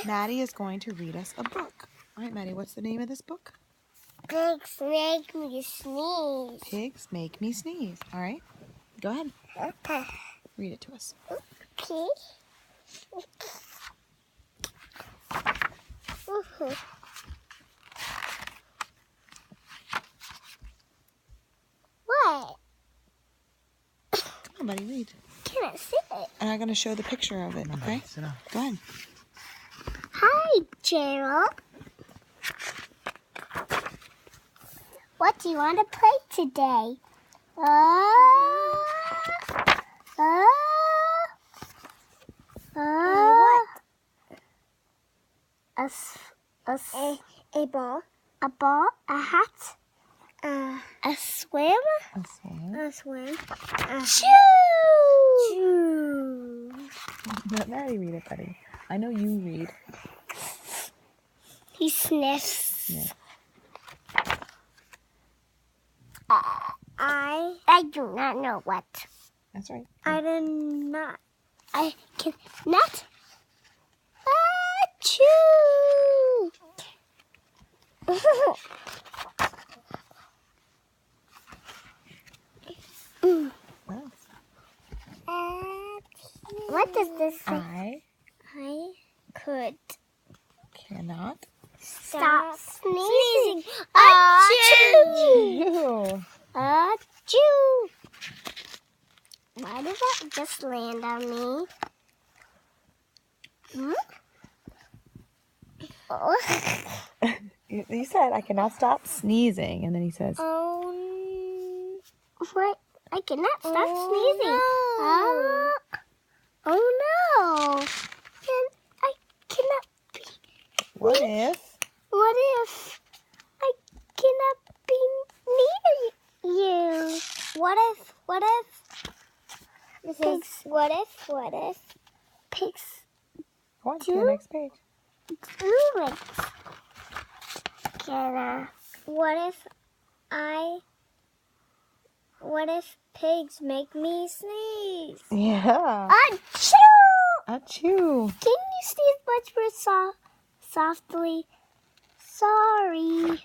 Maddie is going to read us a book. All right, Maddie, what's the name of this book? Pigs make me sneeze. Pigs Make Me Sneeze. All right, go ahead. Okay. Read it to us. Okay. What? Come on, buddy, read. Can I see it? And I'm going to show the picture of it, okay? Sit down. Go ahead. Hi, Gerald. What do you want to play today? What? A ball. A ball. A hat. A swim. A swim. A swim. Choo! Let Maddie read it, buddy. I know you read. He sniffs. Yeah. I do not know what. That's right. I cannot. Achoo! Well, What does this say? I I could cannot. stop sneezing. Achoo! Achoo! Why did that just land on me? Oh. He said, I cannot stop sneezing. And then he says, What? I cannot stop sneezing. no. Oh no! And I cannot be. What if? What if I cannot be near you? What if? Pigs. What if pigs Go on to the next page. do it? What if pigs make me sneeze? Yeah. Achoo! Achoo. Can you sneeze much more softly? Sorry.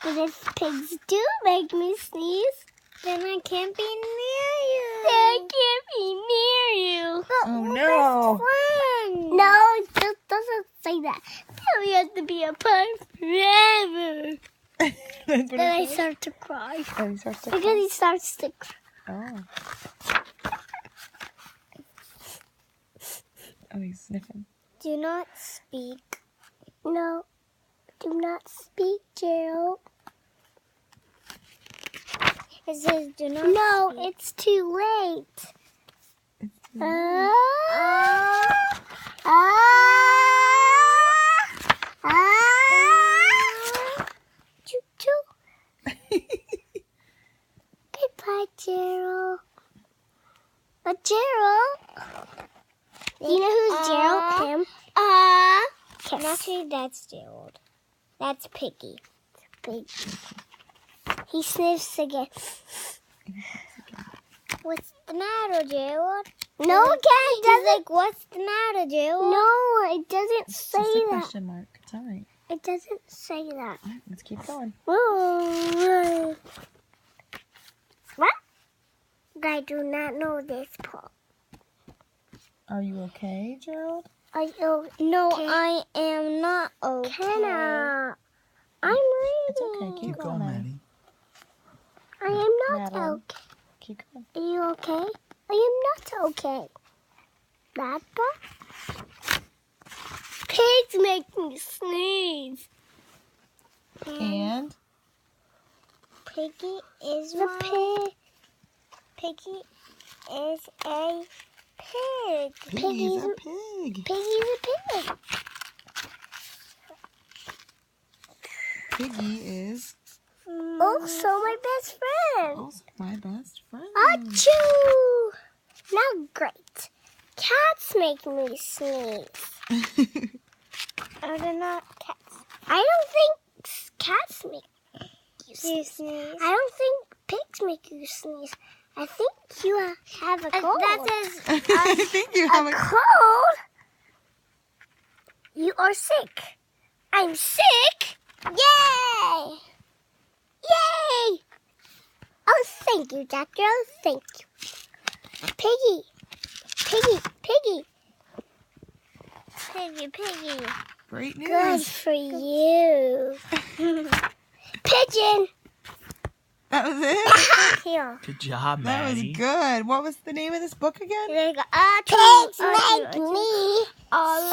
But if pigs do make me sneeze, then I can't be near you. Then I can't be near you. But Oh, we're no. best friends. No, it doesn't say that. Then we have to be apart forever. That's what Then I it says? start to cry. Oh, he starts to Because cry. he starts to cry. Oh. Oh, he's sniffing. Do not speak. No, do not speak, Gerald. It says do not No, speak. It's too late. Choo-choo. Goodbye, Gerald. But Gerald, do you know who's Gerald? Him? Kiss. Actually, that's Gerald. That's Piggy. Piggy. He sniffs again. What's the matter, Gerald? No, it doesn't. Like, what's the matter, Gerald? No, it doesn't It's say just a that. question mark. It's all right. It doesn't say that. All right, let's keep going. What? I do not know this part. Are you okay, Gerald? No, I am not okay. I'm reading. It's okay. Keep going, Maddie. I am not Madeline. okay. Keep going. Are you okay? I am not okay. Papa? Pigs make me sneeze. And? Piggy is the pig. Piggy is a pig. Piggy's a pig. Piggy's a pig. Piggy is Also my best friend. also my best friend. Achoo! Now great. Cats make me sneeze. Or they're not cats. I don't think cats make you sneeze. I don't think pigs make you sneeze. I think you have a cold. I think you have A cold? or sick? I'm sick. Yay! Yay! Oh, thank you, Doctor. Oh, thank you. Piggy. Piggy. Piggy. Piggy. Piggy. Great news. Good for you. Pigeon. That was it? Here. Good job, That was Maddie. good. What was the name of this book again? Pigs make me sneeze. Goodbye.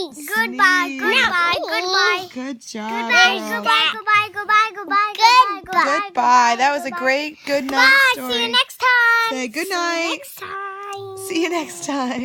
Sneeze. Goodbye. Goodbye. Good job. Goodbye. Goodbye. Goodbye. Goodbye. Goodbye. Goodbye. Goodbye. That was a great good night Bye. story. See you next time. Say good See you night. next time. See you next time.